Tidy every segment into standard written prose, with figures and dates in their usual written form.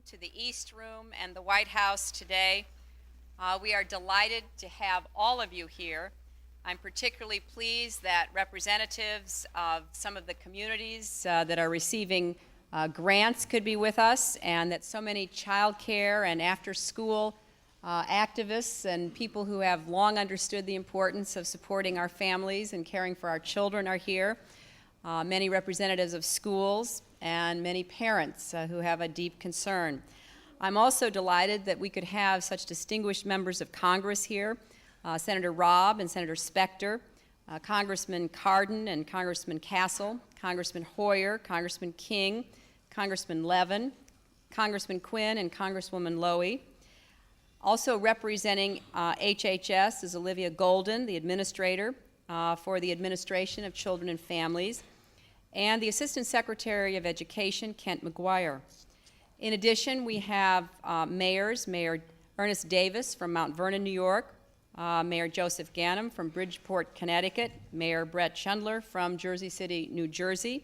to the East Room and the White House today. We are delighted to have all of you here. I'm particularly pleased that representatives of some of the communities that are receiving grants could be with us, and that so many child care and after-school activists and people who have long understood the importance of supporting our families and caring for our children are here. Many representatives of schools and many parents who have a deep concern. I'm also delighted that we could have such distinguished members of Congress here, Senator Robb and Senator Specter, Congressman Cardin and Congressman Castle, Congressman Hoyer, Congressman King, Congressman Levin, Congressman Quinn, and Congresswoman Lowy. Also representing HHS is Olivia Golden, the administrator for the Administration of Children and Families, and the Assistant Secretary of Education, Kent McGuire. In addition, we have mayors, Mayor Ernest Davis from Mount Vernon, New York, Mayor Joseph Ganim from Bridgeport, Connecticut, Mayor Brett Schundler from Jersey City, New Jersey.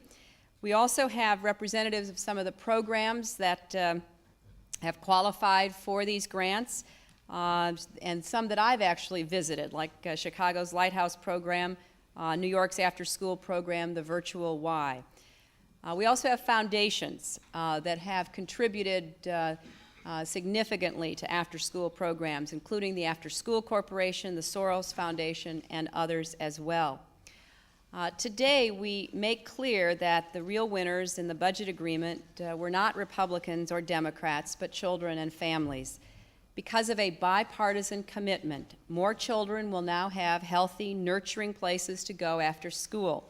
We also have representatives of some of the programs that have qualified for these grants, and some that I've actually visited, like Chicago's Lighthouse program, New York's after-school program, the Virtual Y. We also have foundations that have contributed significantly to after-school programs, including the After School Corporation, the Soros Foundation, and others as well. Today, we make clear that the real winners in the budget agreement were not Republicans or Democrats, but children and families. Because of a bipartisan commitment, more children will now have healthy, nurturing places to go after school.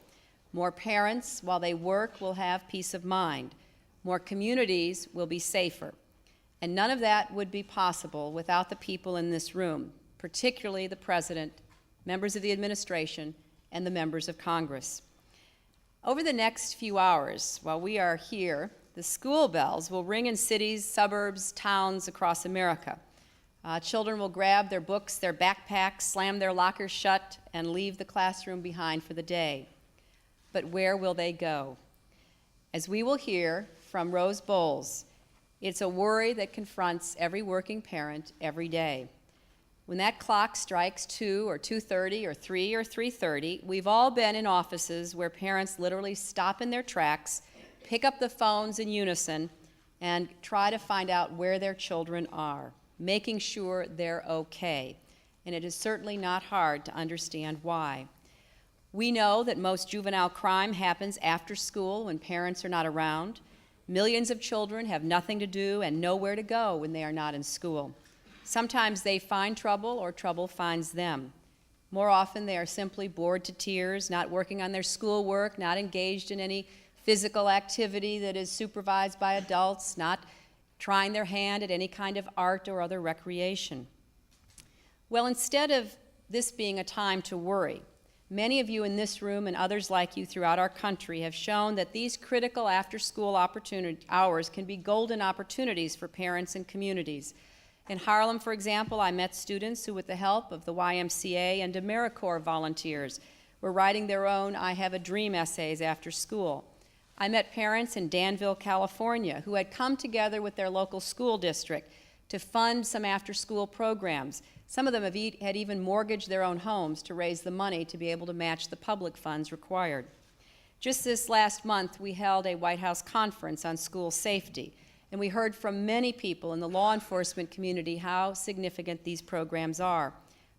More parents, while they work, will have peace of mind. More communities will be safer. And none of that would be possible without the people in this room, particularly the President, members of the administration, and the members of Congress. Over the next few hours, while we are here, the school bells will ring in cities, suburbs, towns across America. Children will grab their books, their backpacks, slam their lockers shut, and leave the classroom behind for the day. But where will they go? As we will hear from Rose Bowles, it's a worry that confronts every working parent every day. When that clock strikes 2 or 2:30 or 3 or 3:30, we've all been in offices where parents literally stop in their tracks, pick up the phones in unison, and try to find out where their children are, making sure they're okay. And it is certainly not hard to understand why. We know that most juvenile crime happens after school when parents are not around. Millions of children have nothing to do and nowhere to go when they are not in school. Sometimes they find trouble or trouble finds them. More often they are simply bored to tears, not working on their schoolwork, not engaged in any physical activity that is supervised by adults, not trying their hand at any kind of art or other recreation. Well, instead of this being a time to worry, many of you in this room and others like you throughout our country have shown that these critical after-school hours can be golden opportunities for parents and communities. In Harlem, for example, I met students who, with the help of the YMCA and AmeriCorps volunteers, were writing their own I Have a Dream essays after school. I met parents in Danville, California, who had come together with their local school district to fund some after-school programs. Some of them had even mortgaged their own homes to raise the money to be able to match the public funds required. Just this last month, we held a White House conference on school safety, and we heard from many people in the law enforcement community how significant these programs are.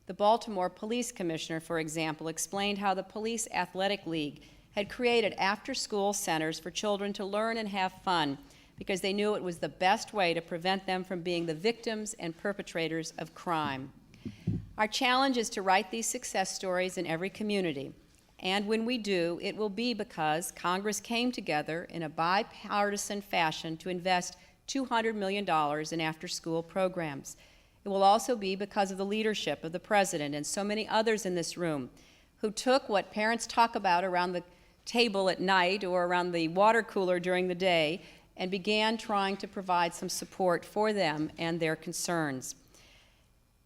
The Baltimore Police Commissioner, for example, explained how the Police Athletic League had created after-school centers for children to learn and have fun because they knew it was the best way to prevent them from being the victims and perpetrators of crime. Our challenge is to write these success stories in every community, and when we do, it will be because Congress came together in a bipartisan fashion to invest $200 million in after-school programs. It will also be because of the leadership of the President and so many others in this room who took what parents talk about around the table at night or around the water cooler during the day and began trying to provide some support for them and their concerns.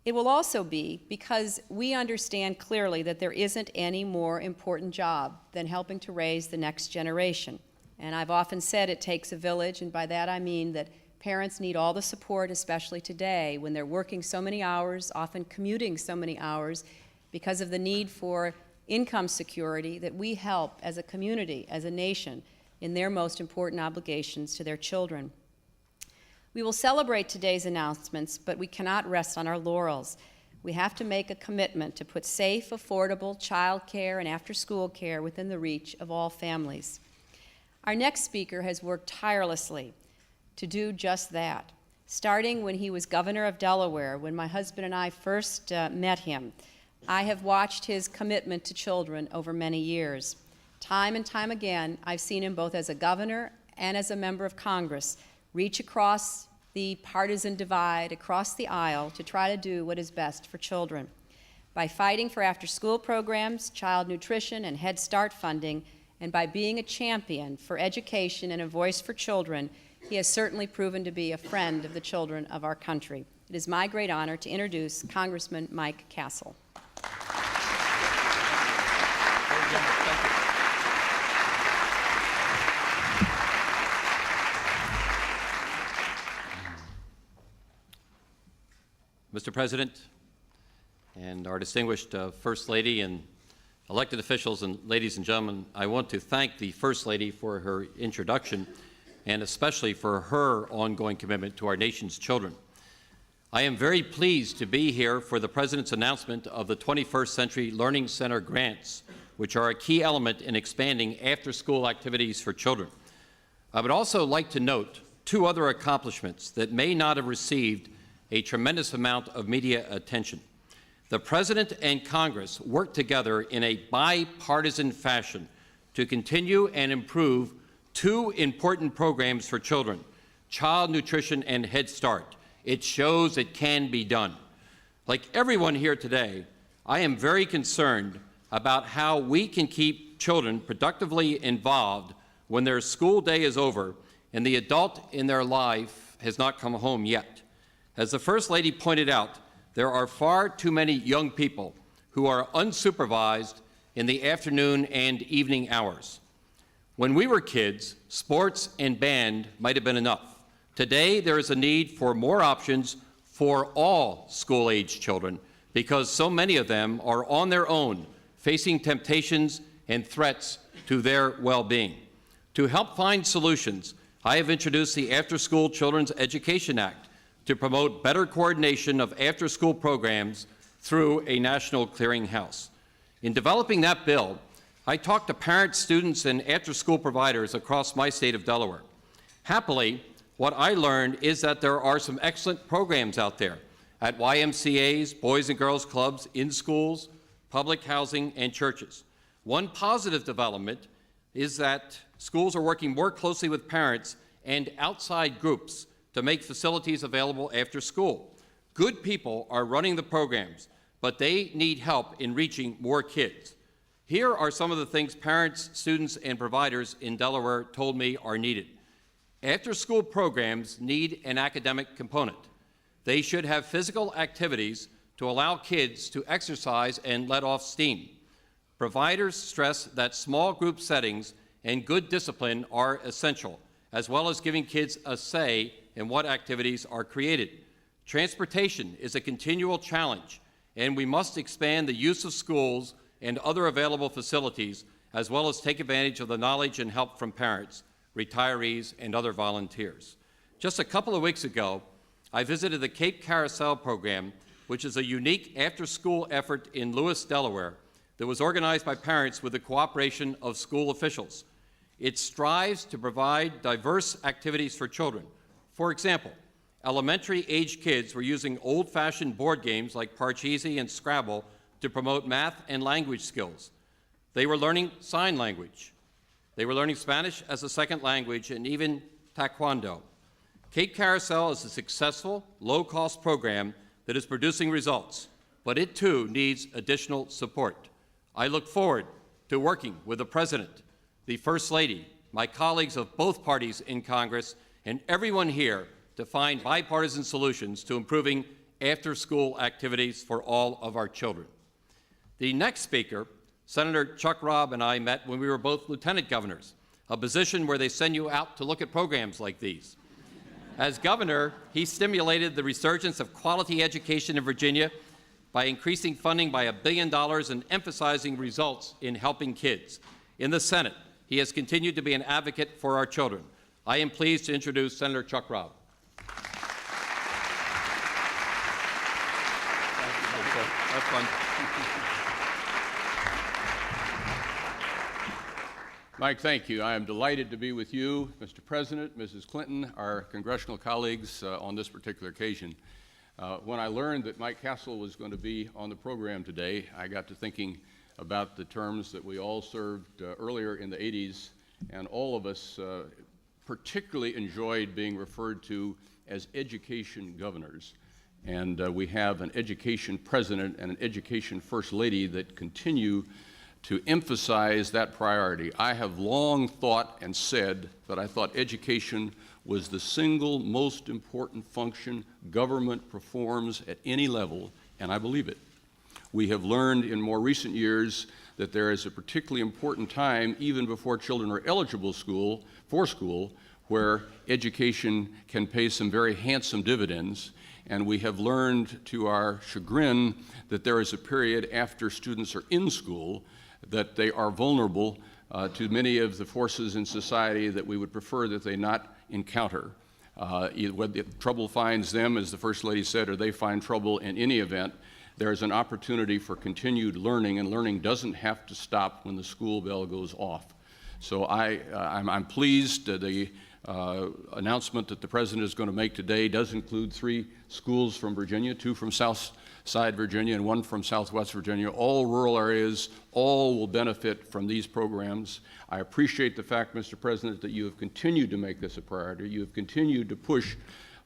It will also be because we understand clearly that there isn't any more important job than helping to raise the next generation. And I've often said it takes a village, and by that I mean that Parents need all the support, especially today when they're working so many hours, often commuting so many hours because of the need for income security, that we help as a community, as a nation, in their most important obligations to their children. We will celebrate today's announcements, but we cannot rest on our laurels. We have to make a commitment to put safe, affordable child care and after-school care within the reach of all families. Our next speaker has worked tirelessly to do just that, starting when he was governor of Delaware, when my husband and I first met him. I have watched his commitment to children over many years. Time and time again, I've seen him both as a governor and as a member of Congress reach across the partisan divide, across the aisle, to try to do what is best for children. By fighting for after-school programs, child nutrition, and Head Start funding, and by being a champion for education and a voice for children, he has certainly proven to be a friend of the children of our country. It is my great honor to introduce Congressman Mike Castle. Mr. President, and our distinguished First Lady and elected officials, and ladies and gentlemen, I want to thank the First Lady for her introduction and especially for her ongoing commitment to our nation's children. I am very pleased to be here for the President's announcement of the 21st Century Learning Center grants, which are a key element in expanding after-school activities for children. I would also like to note two other accomplishments that may not have received a tremendous amount of media attention. The President and Congress worked together in a bipartisan fashion to continue and improve two important programs for children, child nutrition and Head Start. It shows it can be done. Like everyone here today, I am very concerned about how we can keep children productively involved when their school day is over and the adult in their life has not come home yet. As the First Lady pointed out, there are far too many young people who are unsupervised in the afternoon and evening hours. When we were kids, sports and band might have been enough. Today, there is a need for more options for all school-age children because so many of them are on their own, facing temptations and threats to their well-being. To help find solutions, I have introduced the After-School Children's Education Act to promote better coordination of after-school programs through a national clearinghouse. In developing that bill, I talked to parents, students, and after-school providers across my state of Delaware. Happily, what I learned is that there are some excellent programs out there at YMCAs, Boys and Girls Clubs, in schools, public housing, and churches. One positive development is that schools are working more closely with parents and outside groups to make facilities available after school. Good people are running the programs, but they need help in reaching more kids. Here are some of the things parents, students, and providers in Delaware told me are needed. After-school programs need an academic component. They should have physical activities to allow kids to exercise and let off steam. Providers stress that small group settings and good discipline are essential, as well as giving kids a say in what activities are created. Transportation is a continual challenge, and we must expand the use of schools and other available facilities, as well as take advantage of the knowledge and help from parents, retirees, and other volunteers. Just a couple of weeks ago, I visited the Cape Carousel program, which is a unique after-school effort in Lewis, Delaware, that was organized by parents with the cooperation of school officials. It strives to provide diverse activities for children. For example, elementary-age kids were using old-fashioned board games like Parcheesi and Scrabble to promote math and language skills. They were learning sign language. They were learning Spanish as a second language and even Taekwondo. Cape Carousel is a successful, low-cost program that is producing results, but it too needs additional support. I look forward to working with the President, the First Lady, my colleagues of both parties in Congress, and everyone here to find bipartisan solutions to improving after-school activities for all of our children. The next speaker, Senator Chuck Robb, and I met when we were both lieutenant governors, a position where they send you out to look at programs like these. As governor, he stimulated the resurgence of quality education in Virginia by increasing funding by $1 billion and emphasizing results in helping kids. In the Senate, he has continued to be an advocate for our children. I am pleased to introduce Senator Chuck Robb. Have fun. Mike, thank you. I am delighted to be with you, Mr. President, Mrs. Clinton, our congressional colleagues on this particular occasion. When I learned that Mike Castle was going to be on the program today, I got to thinking about the terms that we all served earlier in the 80s, and all of us particularly enjoyed being referred to as education governors. And we have an education president and an education first lady that continue to emphasize that priority. I have long thought and said that I thought education was the single most important function government performs at any level, and I believe it. We have learned in more recent years that there is a particularly important time, even before children are eligible for school, where education can pay some very handsome dividends. And we have learned to our chagrin that there is a period after students are in school that they are vulnerable to many of the forces in society that we would prefer that they not encounter. Whether trouble finds them, as the First Lady said, or they find trouble in any event, there's an opportunity for continued learning, and learning doesn't have to stop when the school bell goes off. So I'm pleased the announcement that the President is going to make today does include 3 schools from Virginia, 2 from Southside Virginia and 1 from Southwest Virginia, all rural areas. All will benefit from these programs. I appreciate the fact, Mr. President, that you have continued to make this a priority. You have continued to push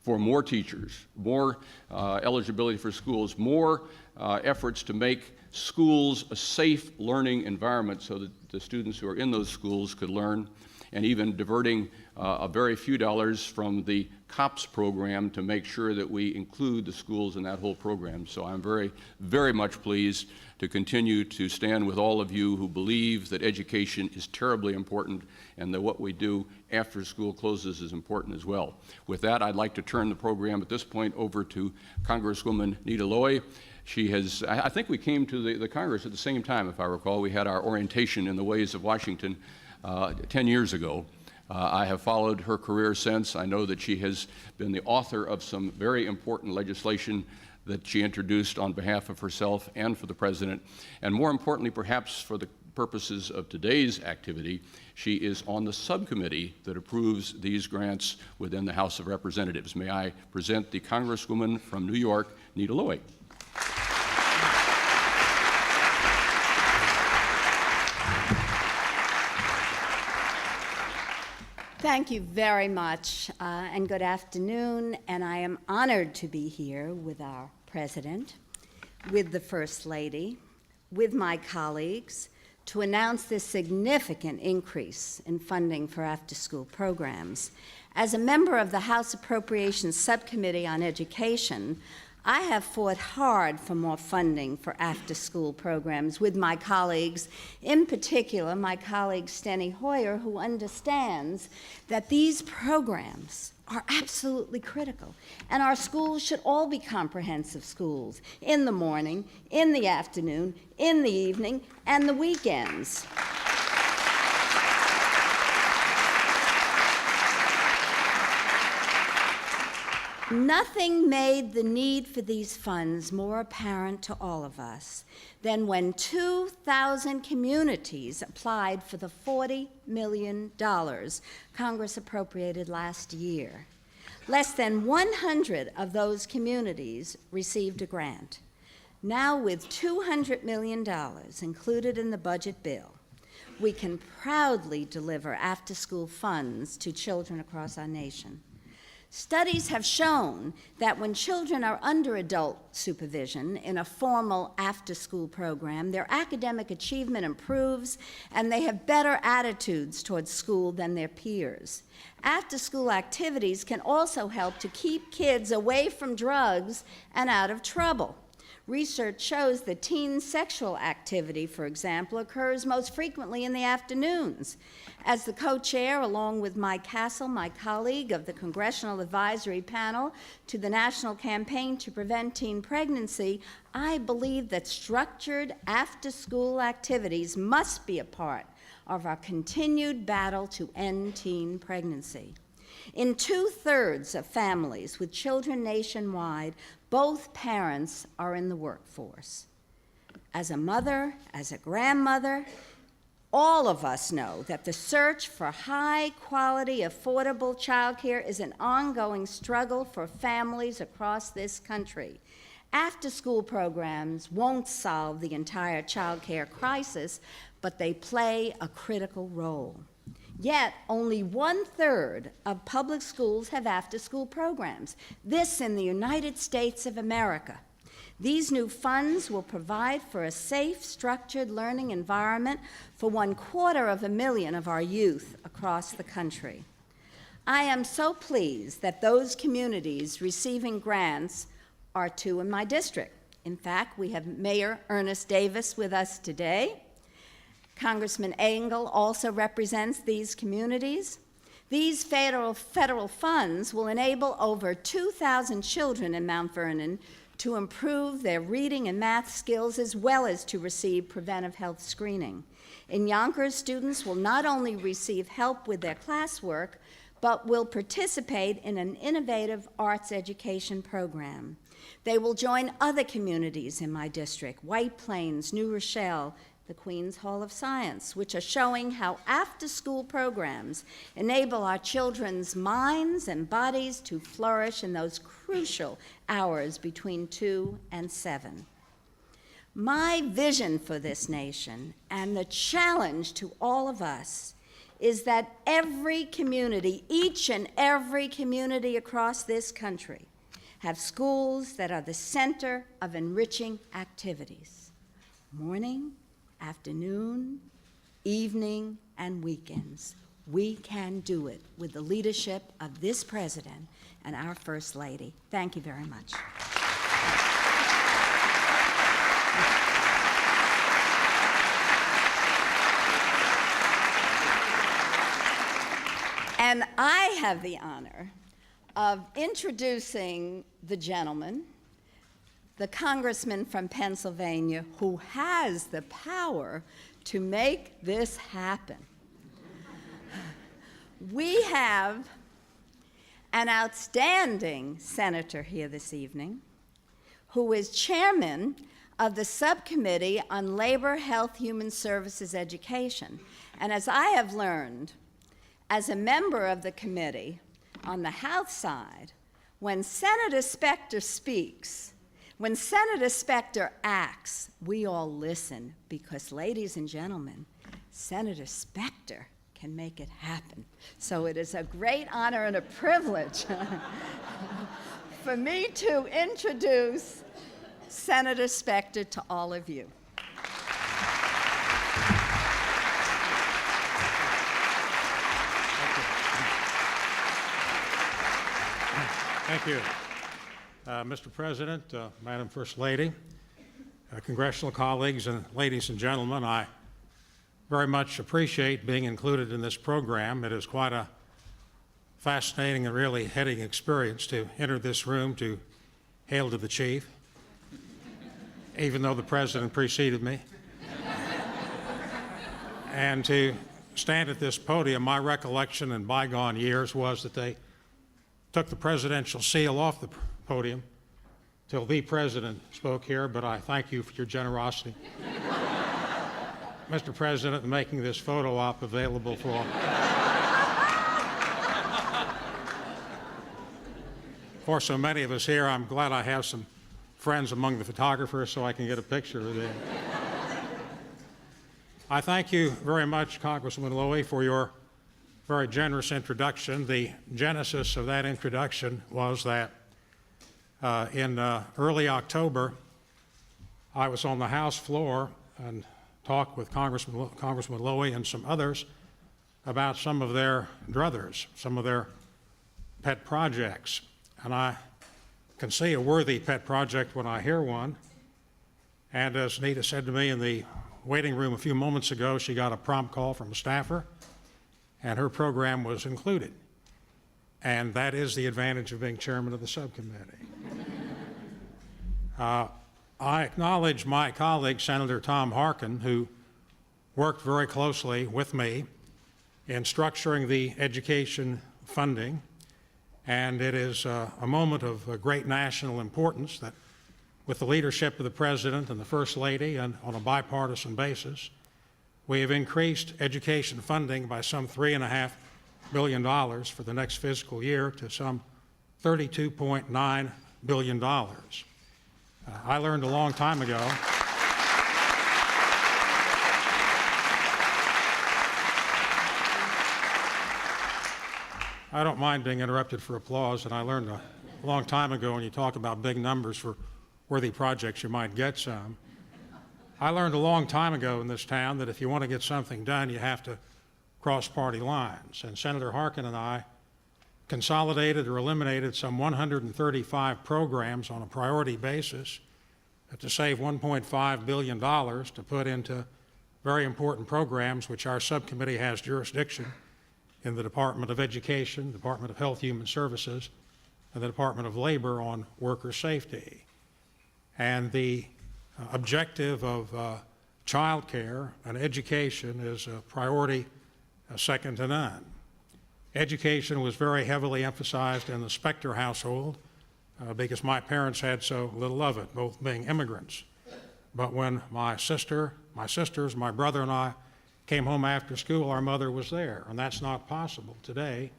for more teachers, more eligibility for schools, more efforts to make schools a safe learning environment so that the students who are in those schools could learn, and even diverting a very few dollars from the COPS program to make sure that we include the schools in that whole program. So I'm very, very much pleased to continue to stand with all of you who believe that education is terribly important and that what we do after school closes is important as well. With that, I'd like to turn the program at this point over to Congresswoman Nita Lowey. She has, I think we came to the Congress at the same time, if I recall. We had our orientation in the ways of Washington 10 years ago. I have followed her career since. I know that she has been the author of some very important legislation that she introduced on behalf of herself and for the President. And more importantly, perhaps for the purposes of today's activity, she is on the subcommittee that approves these grants within the House of Representatives. May I present the Congresswoman from New York, Nita Lowey. Thank you very much, and good afternoon. And I am honored to be here with our President, with the First Lady, with my colleagues, to announce this significant increase in funding for after-school programs. As a member of the House Appropriations Subcommittee on Education, I have fought hard for more funding for after-school programs with my colleagues, in particular my colleague Steny Hoyer, who understands that these programs are absolutely critical. And our schools should all be comprehensive schools, in the morning, in the afternoon, in the evening, and the weekends. Nothing made the need for these funds more apparent to all of us than when 2,000 communities applied for the $40 million Congress appropriated last year. Less than 100 of those communities received a grant. Now, with $200 million included in the budget bill, we can proudly deliver after-school funds to children across our nation. Studies have shown that when children are under adult supervision in a formal after-school program, their academic achievement improves and they have better attitudes towards school than their peers. After-school activities can also help to keep kids away from drugs and out of trouble. Research shows that teen sexual activity, for example, occurs most frequently in the afternoons. As the co-chair, along with Mike Castle, my colleague of the Congressional Advisory Panel to the National Campaign to Prevent Teen Pregnancy, I believe that structured after-school activities must be a part of our continued battle to end teen pregnancy. In 2/3 of families with children nationwide, both parents are in the workforce. As a mother, as a grandmother, all of us know that the search for high-quality, affordable childcare is an ongoing struggle for families across this country. After-school programs won't solve the entire childcare crisis, but they play a critical role. Yet, only 1/3 of public schools have after-school programs. This in the United States of America. These new funds will provide for a safe, structured learning environment for 250,000 of our youth across the country. I am so pleased that those communities receiving grants are 2 in my district. In fact, we have Mayor Ernest Davis with us today. Congressman Engel also represents these communities. These federal funds will enable over 2,000 children in Mount Vernon to improve their reading and math skills, as well as to receive preventive health screening. In Yonkers, students will not only receive help with their classwork, but will participate in an innovative arts education program. They will join other communities in my district, White Plains, New Rochelle, the Queens Hall of Science, which are showing how after-school programs enable our children's minds and bodies to flourish in those crucial hours between 2 and 7. My vision for this nation and the challenge to all of us is that every community, each and every community across this country, have schools that are the center of enriching activities, morning, afternoon, evening, and weekends. We can do it with the leadership of this president and our First Lady. Thank you very much. And I have the honor of introducing the gentleman, the congressman from Pennsylvania, who has the power to make this happen. We have an outstanding senator here this evening who is chairman of the Subcommittee on Labor, Health, Human Services, Education. And as I have learned, as a member of the committee on the House side, when Senator Specter speaks, when Senator Specter acts, we all listen because, ladies and gentlemen, Senator Specter can make it happen. So it is a great honor and a privilege for me to introduce Senator Specter to all of you. Thank you. Mr. President, Madam First Lady, congressional colleagues, and ladies and gentlemen, I very much appreciate being included in this program. It is quite a fascinating and really heady experience to enter this room to hail to the chief, even though the president preceded me. And to stand at this podium, my recollection in bygone years was that they took the presidential seal off the podium till the president spoke here, but I thank you for your generosity, Mr. President, in making this photo op available for so many of us here. I'm glad I have some friends among the photographers so I can get a picture of them. I thank you very much, Congressman Lowy, for your very generous introduction. The genesis of that introduction was that in early October, I was on the House floor and talked with Congressman Lowy and some others about some of their druthers, some of their pet projects. And I can see a worthy pet project when I hear one. And as Nita said to me in the waiting room a few moments ago, she got a prompt call from a staffer, and her program was included. And that is the advantage of being chairman of the subcommittee. I acknowledge my colleague, Senator Tom Harkin, who worked very closely with me in structuring the education funding. And it is a moment of great national importance that with the leadership of the President and the First Lady and on a bipartisan basis, we have increased education funding by some $3.5 billion for the next fiscal year to some $32.9 billion. I learned a long time ago I don't mind being interrupted for applause, and I learned a long time ago when you talk about big numbers for worthy projects, you might get some. I learned a long time ago in this town that if you want to get something done, you have to cross party lines. And Senator Harkin and I consolidated or eliminated some 135 programs on a priority basis to save $1.5 billion to put into very important programs which our subcommittee has jurisdiction in the Department of Education, Department of Health Human Services, and the Department of Labor on worker safety. And the objective of childcare and education is a priority second to none. Education was very heavily emphasized in the Specter household because my parents had so little of it, both being immigrants. But when my sisters, my brother and I came home after school, our mother was there, and that's not possible today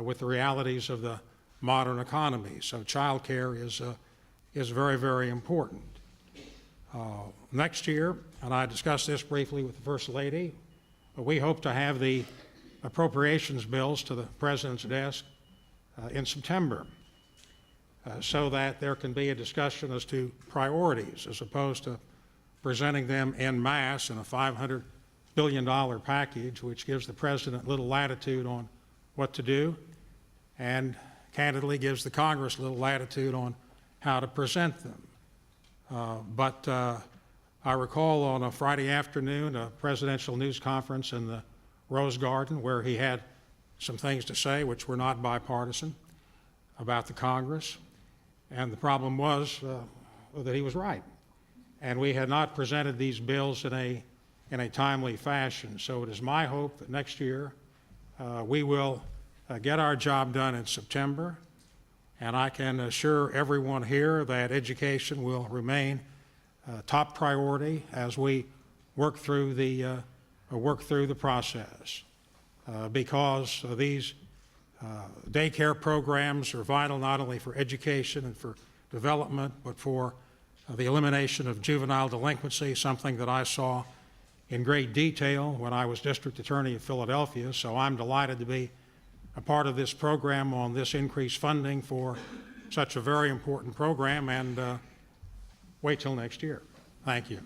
with the realities of the modern economy. So childcare is very, very important. Next year, and I discussed this briefly with the First Lady, we hope to have the appropriations bills to the President's desk in September so that there can be a discussion as to priorities as opposed to presenting them en masse in a $500 billion package, which gives the President little latitude on what to do and candidly gives the Congress little latitude on how to present them. But I recall on a Friday afternoon a presidential news conference in the Rose Garden where he had some things to say which were not bipartisan about the Congress. And the problem was that he was right. And we had not presented these bills in a timely fashion. So it is my hope that next year we will get our job done in September. And I can assure everyone here that education will remain top priority as we work through the process. Because these daycare programs are vital not only for education and for development, but for the elimination of juvenile delinquency, something that I saw in great detail when I was District Attorney of Philadelphia. So I'm delighted to be a part of this program on this increased funding for such a very important program, and wait till next year. Thank you.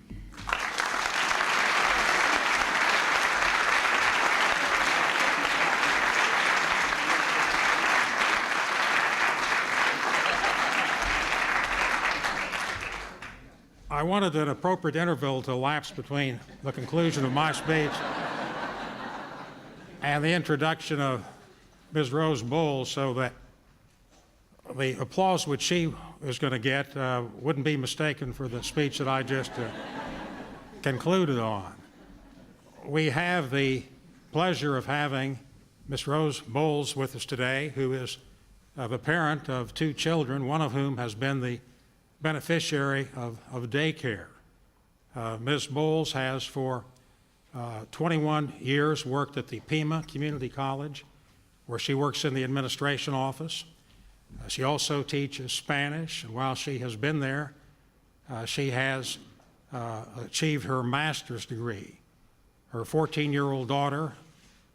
I wanted an appropriate interval to elapse between the conclusion of my speech and the introduction of Ms. Rose Bowles so that the applause which she is going to get wouldn't be mistaken for the speech that I just concluded on. We have the pleasure of having Ms. Rose Bowles with us today, who is the parent of 2 children, one of whom has been the beneficiary of daycare. Ms. Bowles has for 21 years worked at the Pima Community College, where she works in the administration office. She also teaches Spanish, and while she has been there, she has achieved her master's degree. Her 14-year-old daughter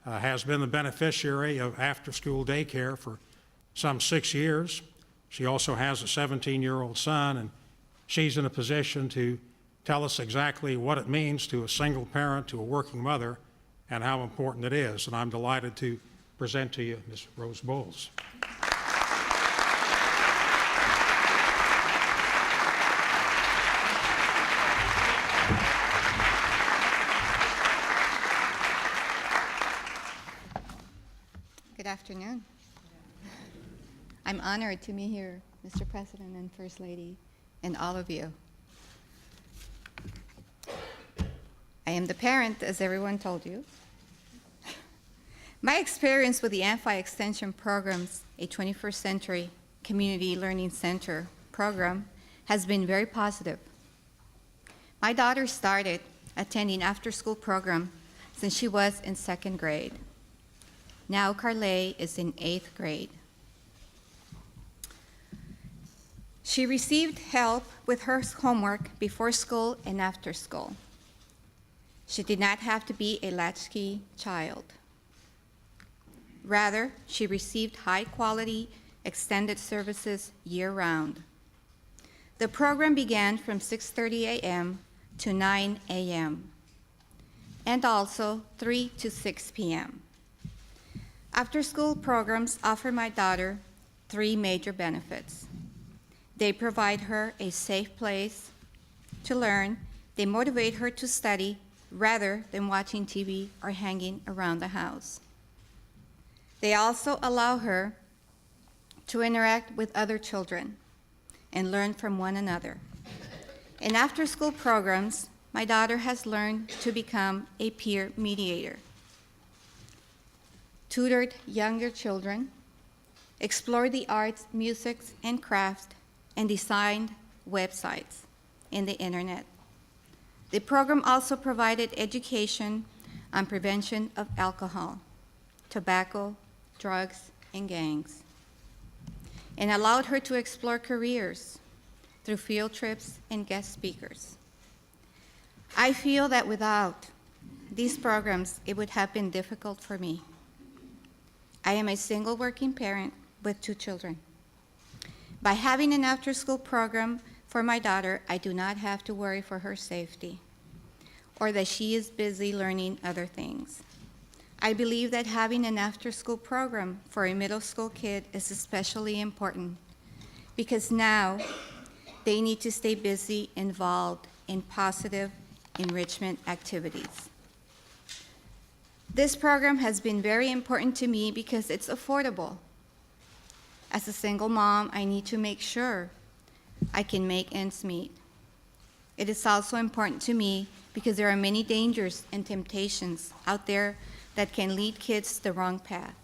has been the beneficiary of after-school daycare for some 6 years. She also has a 17-year-old son, and she's in a position to tell us exactly what it means to a single parent, to a working mother, and how important it is. And I'm delighted to present to you Ms. Rose Bowles. afternoon. I'm honored to be here, Mr. President and First Lady, and all of you. I am the parent, as everyone told you. My experience with the AMFI Extension Programs, a 21st Century Community Learning Center program, has been very positive. My daughter started attending after-school program since she was in 2nd grade. Now Carlay is in 8th grade. She received help with her homework before school and after school. She did not have to be a latchkey child. Rather, she received high-quality extended services year-round. The program began from 6:30 a.m. to 9 a.m. and also 3 to 6 p.m. After-school programs offer my daughter 3 major benefits. They provide her a safe place to learn. They motivate her to study rather than watching TV or hanging around the house. They also allow her to interact with other children and learn from one another. In after-school programs, my daughter has learned to become a peer mediator, tutored younger children, explored the arts, music, and crafts, and designed websites in the internet. The program also provided education on prevention of alcohol, tobacco, drugs, and gangs, and allowed her to explore careers through field trips and guest speakers. I feel that without these programs, it would have been difficult for me. I am a single working parent with 2 children. By having an after-school program for my daughter, I do not have to worry for her safety or that she is busy learning other things. I believe that having an after-school program for a middle school kid is especially important because now they need to stay busy, involved in positive enrichment activities. This program has been very important to me because it's affordable. As a single mom, I need to make sure I can make ends meet. It is also important to me because there are many dangers and temptations out there that can lead kids the wrong path.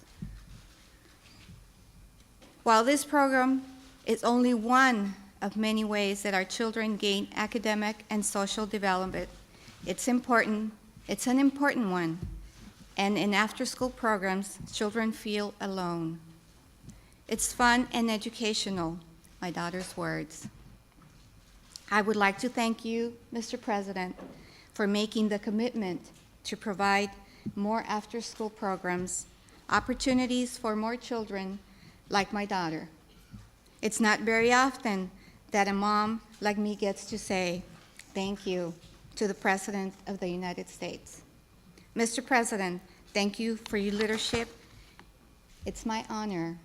While this program is only one of many ways that our children gain academic and social development, it's an important one. And in after-school programs, children feel alone. It's fun and educational, my daughter's words. I would like to thank you, Mr. President, for making the commitment to provide more after-school programs, opportunities for more children like my daughter. It's not very often that a mom like me gets to say thank you to the President of the United States. Mr. President, thank you for your leadership. It's my honor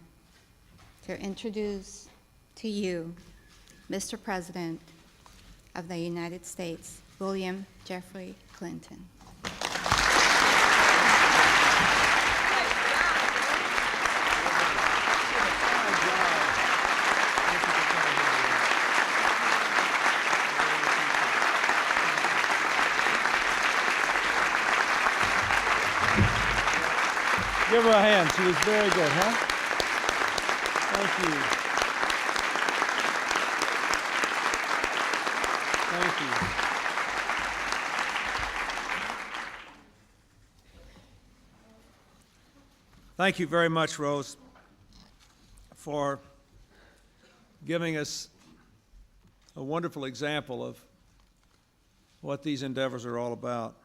to introduce to you Mr. President of the United States, William Jefferson Clinton. Give her a hand. She was very good, huh? Thank you. Thank you. Thank you very much, Rose, for giving us a wonderful example of what these endeavors are all about.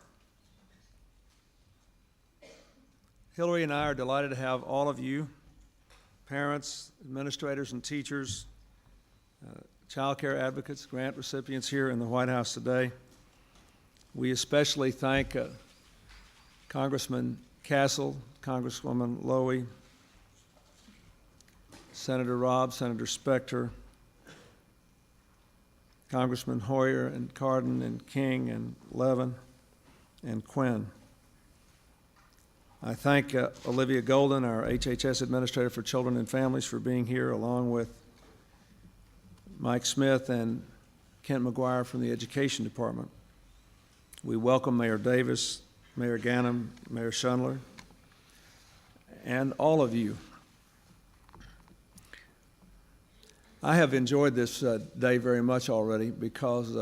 Hillary and I are delighted to have all of you, parents, administrators, and teachers, child care advocates, grant recipients here in the White House today. We especially thank Congressman Castle, Congresswoman Lowy, Senator Robb, Senator Specter, Congressman Hoyer and Cardin and King and Levin and Quinn. I thank Olivia Golden, our HHS Administrator for Children and Families, for being here, along with Mike Smith and Kent McGuire from the Education Department. We welcome Mayor Davis, Mayor Ganem, Mayor Schundler, and all of you. I have enjoyed this day very much already because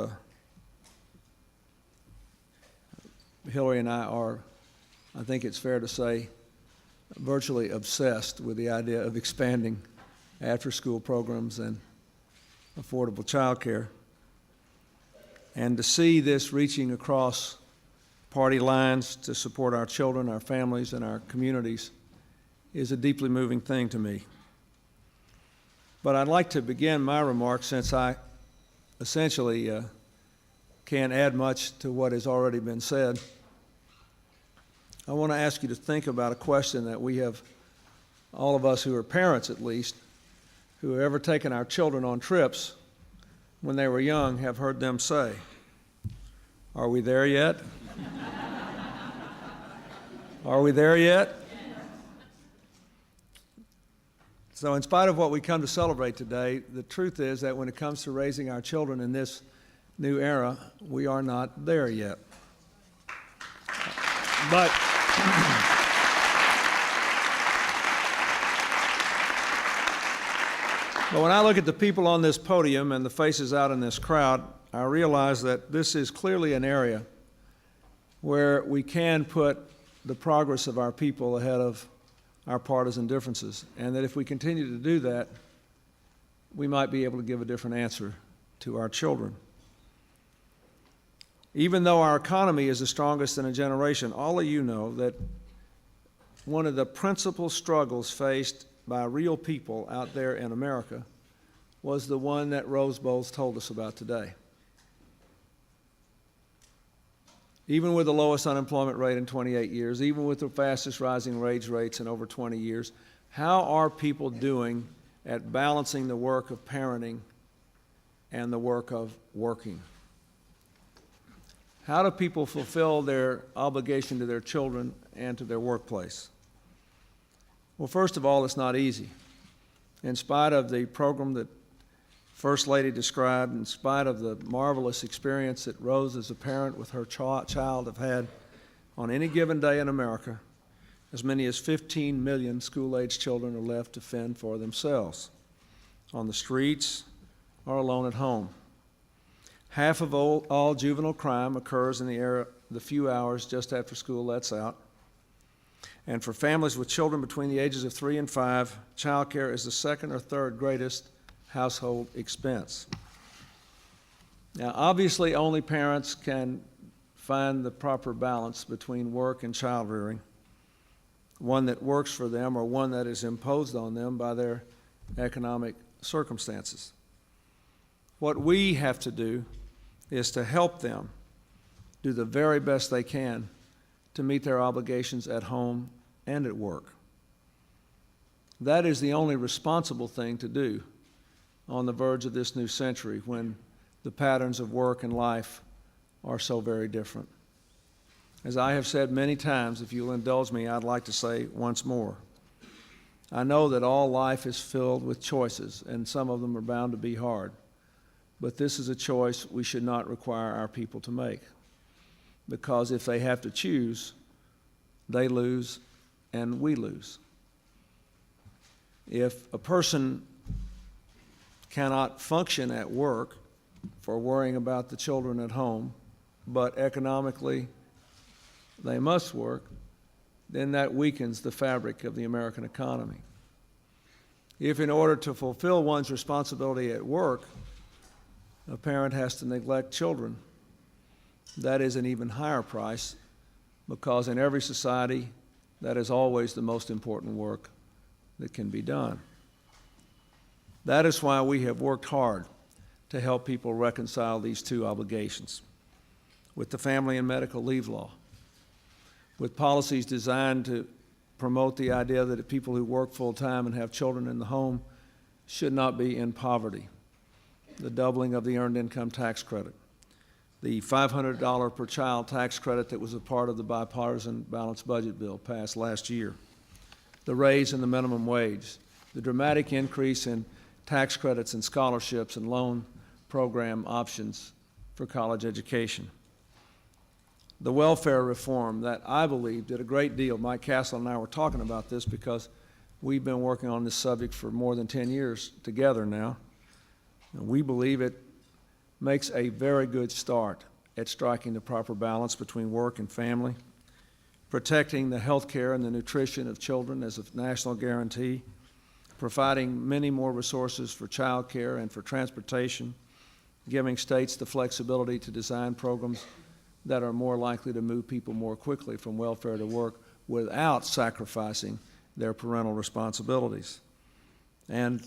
Hillary and I are, I think it's fair to say, virtually obsessed with the idea of expanding after-school programs and affordable child care. And to see this reaching across party lines to support our children, our families, and our communities is a deeply moving thing to me. But I'd like to begin my remarks, since I essentially can't add much to what has already been said. I want to ask you to think about a question that we have, all of us who are parents at least, who have ever taken our children on trips when they were young, have heard them say. Are we there yet? Are we there yet? So in spite of what we come to celebrate today, the truth is that when it comes to raising our children in this new era, we are not there yet. But when I look at the people on this podium and the faces out in this crowd, I realize that this is clearly an area where we can put the progress of our people ahead of our partisan differences, and that if we continue to do that, we might be able to give a different answer to our children. Even though our economy is the strongest in a generation, all of you know that one of the principal struggles faced by real people out there in America was the one that Rose Bowles told us about today. Even with the lowest unemployment rate in 28 years, even with the fastest rising wage rates in over 20 years, how are people doing at balancing the work of parenting and the work of working? How do people fulfill their obligation to their children and to their workplace? Well, first of all, it's not easy. In spite of the program that First Lady described, in spite of the marvelous experience that Rose as a parent with her child have had, on any given day in America, as many as 15 million school-aged children are left to fend for themselves, on the streets or alone at home. Half of all juvenile crime occurs in the few hours just after school lets out. And for families with children between the ages of 3 and 5, child care is the second or third greatest household expense. Now, obviously, only parents can find the proper balance between work and child rearing, one that works for them or one that is imposed on them by their economic circumstances. What we have to do is to help them do the very best they can to meet their obligations at home and at work. That is the only responsible thing to do on the verge of this new century, when the patterns of work and life are so very different. As I have said many times, if you'll indulge me, I'd like to say once more, I know that all life is filled with choices, and some of them are bound to be hard. But this is a choice we should not require our people to make, because if they have to choose, they lose and we lose. If a person cannot function at work for worrying about the children at home, but economically they must work, then that weakens the fabric of the American economy. If in order to fulfill one's responsibility at work, a parent has to neglect children, that is an even higher price, because in every society, that is always the most important work that can be done. That is why we have worked hard to help people reconcile these two obligations, with the family and medical leave law, with policies designed to promote the idea that people who work full-time and have children in the home should not be in poverty, the doubling of the Earned Income Tax Credit, the $500 per child tax credit that was a part of the bipartisan balanced budget bill passed last year, the raise in the minimum wage, the dramatic increase in tax credits and scholarships and loan program options for college education, the welfare reform that I believe did a great deal. Mike Castle and I were talking about this because we've been working on this subject for more than 10 years together now. And we believe it makes a very good start at striking the proper balance between work and family, protecting the health care and the nutrition of children as a national guarantee, providing many more resources for child care and for transportation, giving states the flexibility to design programs that are more likely to move people more quickly from welfare to work without sacrificing their parental responsibilities. And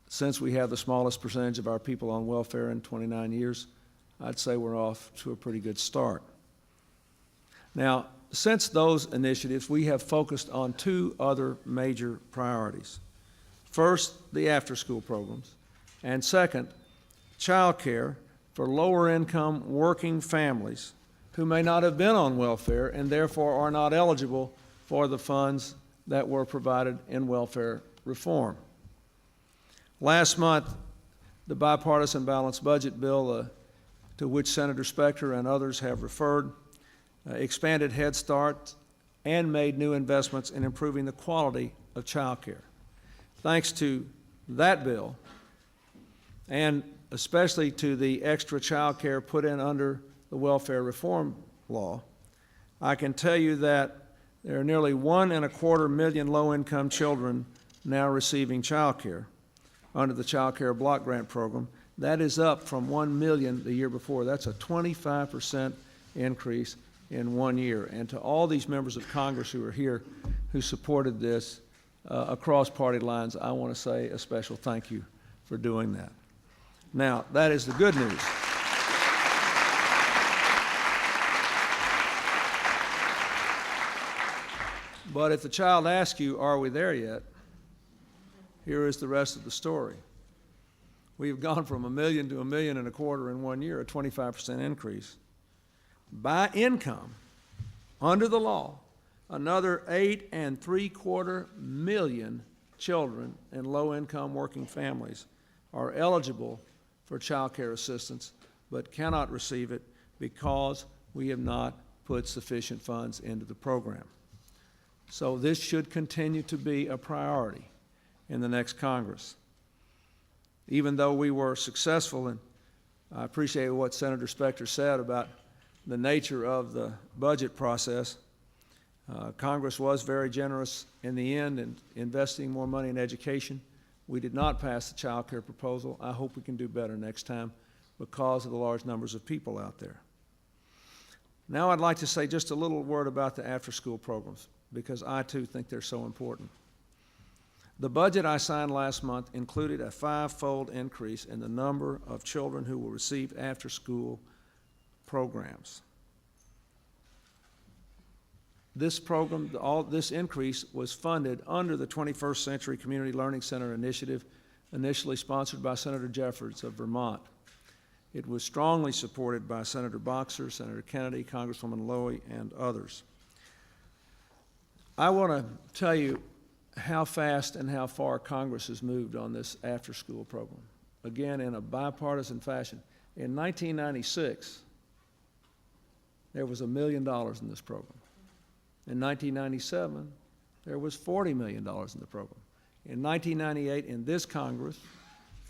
since we have the smallest percentage of our people on welfare in 29 years, I'd say we're off to a pretty good start. Now, since those initiatives, we have focused on two other major priorities. First, the after-school programs, and second, child care for lower-income working families who may not have been on welfare and therefore are not eligible for the funds that were provided in welfare reform. Last month, the bipartisan balanced budget bill, to which Senator Specter and others have referred, expanded Head Start and made new investments in improving the quality of child care. Thanks to that bill, and especially to the extra child care put in under the welfare reform law, I can tell you that there are nearly 1.25 million low-income children now receiving child care under the Child Care Block Grant Program. That is up from 1 million the year before. That's a 25% increase in 1 year. And to all these members of Congress who are here who supported this across party lines, I want to say a special thank you for doing that. Now, that is the good news. But if the child asks you, are we there yet? Here is the rest of the story. We've gone from 1 million to 1.25 million in 1 year, a 25% increase. By income, under the law, another 8.75 million children in low-income working families are eligible for child care assistance but cannot receive it because we have not put sufficient funds into the program. So this should continue to be a priority in the next Congress. Even though we were successful, and I appreciate what Senator Specter said about the nature of the budget process, Congress was very generous in the end in investing more money in education. We did not pass the child care proposal. I hope we can do better next time because of the large numbers of people out there. Now I'd like to say just a little word about the after-school programs, because I too think they're so important. The budget I signed last month included a 5-fold increase in the number of children who will receive after-school programs. This program, this increase was funded under the 21st Century Community Learning Center initiative, initially sponsored by Senator Jeffords of Vermont. It was strongly supported by Senator Boxer, Senator Kennedy, Congresswoman Lowy, and others. I want to tell you how fast and how far Congress has moved on this after-school program, again, in a bipartisan fashion. In 1996, there was $1 million in this program. In 1997, there was $40 million in the program. In 1998, in this Congress,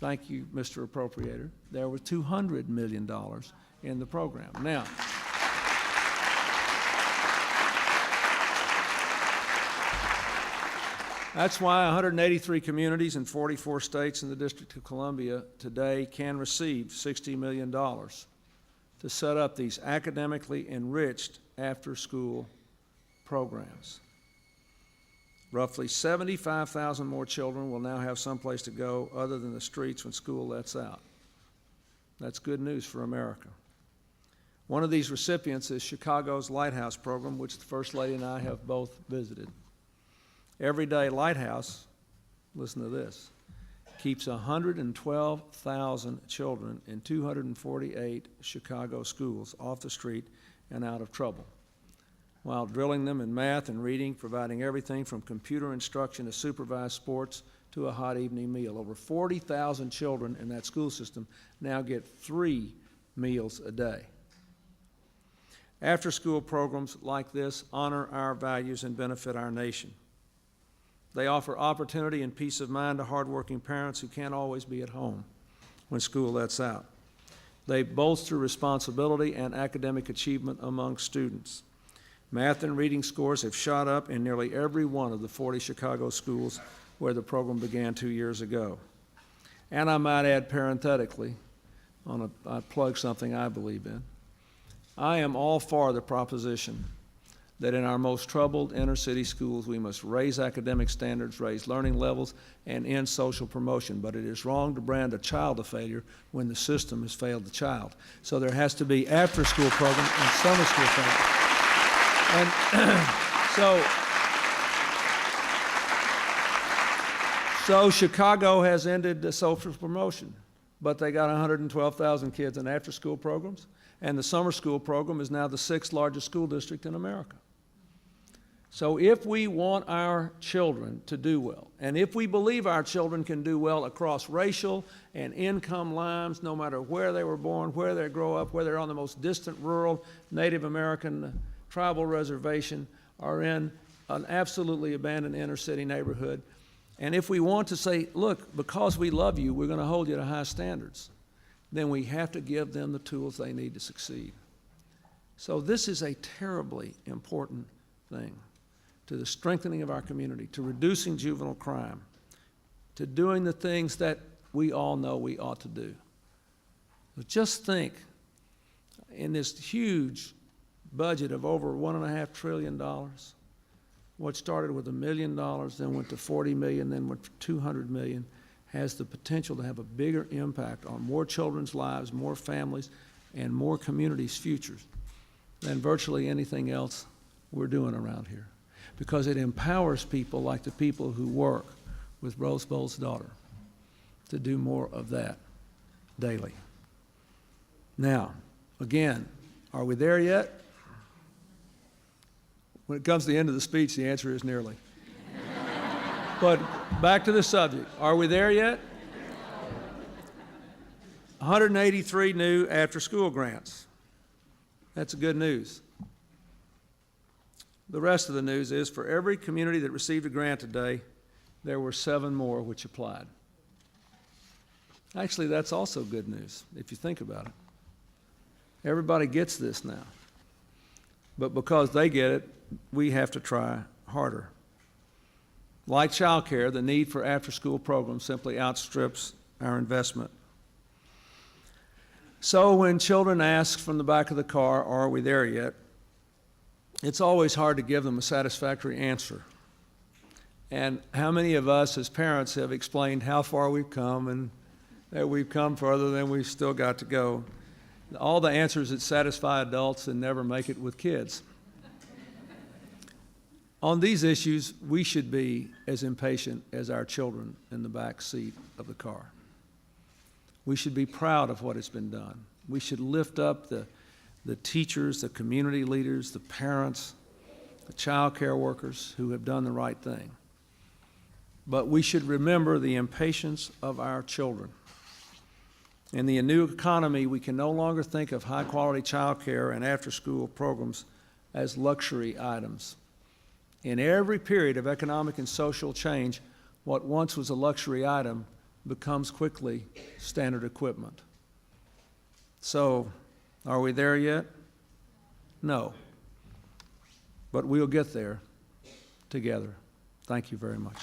thank you, Mr. Appropriator, there was $200 million in the program. Now, that's why 183 communities in 44 states in the District of Columbia today can receive $60 million to set up these academically enriched after-school programs. Roughly 75,000 more children will now have someplace to go other than the streets when school lets out. That's good news for America. One of these recipients is Chicago's Lighthouse program, which the First Lady and I have both visited. Everyday Lighthouse, listen to this, keeps 112,000 children in 248 Chicago schools off the street and out of trouble, while drilling them in math and reading, providing everything from computer instruction to supervised sports to a hot evening meal. Over 40,000 children in that school system now get 3 meals a day. After-school programs like this honor our values and benefit our nation. They offer opportunity and peace of mind to hardworking parents who can't always be at home when school lets out. They bolster responsibility and academic achievement among students. Math and reading scores have shot up in nearly every one of the 40 Chicago schools where the program began 2 years ago. And I might add parenthetically, I plug something I believe in, I am all for the proposition that in our most troubled inner-city schools we must raise academic standards, raise learning levels, and end social promotion. But it is wrong to brand a child a failure when the system has failed the child. So there has to be after-school program and summer school program. And so Chicago has ended the social promotion, but they got 112,000 kids in after-school programs, and the summer school program is now the 6th largest school district in America. So if we want our children to do well, and if we believe our children can do well across racial and income lines, no matter where they were born, where they grow up, whether they're on the most distant rural Native American tribal reservation or in an absolutely abandoned inner city neighborhood, and if we want to say, look, because we love you, we're going to hold you to high standards, then we have to give them the tools they need to succeed. So this is a terribly important thing to the strengthening of our community, to reducing juvenile crime, to doing the things that we all know we ought to do. But just think, in this huge budget of over $1.5 trillion, what started with $1 million, then went to 40 million, then went to 200 million, has the potential to have a bigger impact on more children's lives, more families, and more communities' futures than virtually anything else we're doing around here. Because it empowers people like the people who work with Rose Bowles' daughter to do more of that daily. Now, again, are we there yet? When it comes to the end of the speech, the answer is nearly. But back to the subject. Are we there yet? 183 new after-school grants. That's good news. The rest of the news is for every community that received a grant today, there were 7 more which applied. Actually, that's also good news if you think about it. Everybody gets this now. But because they get it, we have to try harder. Like Childcare, the need for after-school programs simply outstrips our investment. So when children ask from the back of the car, are we there yet? It's always hard to give them a satisfactory answer. And how many of us as parents have explained how far we've come and that we've come further than we've still got to go? All the answers that satisfy adults and never make it with kids. On these issues, we should be as impatient as our children in the back seat of the car. We should be proud of what has been done. We should lift up the teachers, the community leaders, the parents, the child care workers who have done the right thing. But we should remember the impatience of our children. In the new economy, we can no longer think of high-quality child care and after-school programs as luxury items. In every period of economic and social change, what once was a luxury item becomes quickly standard equipment. So, are we there yet? No. But we'll get there together. Thank you very much.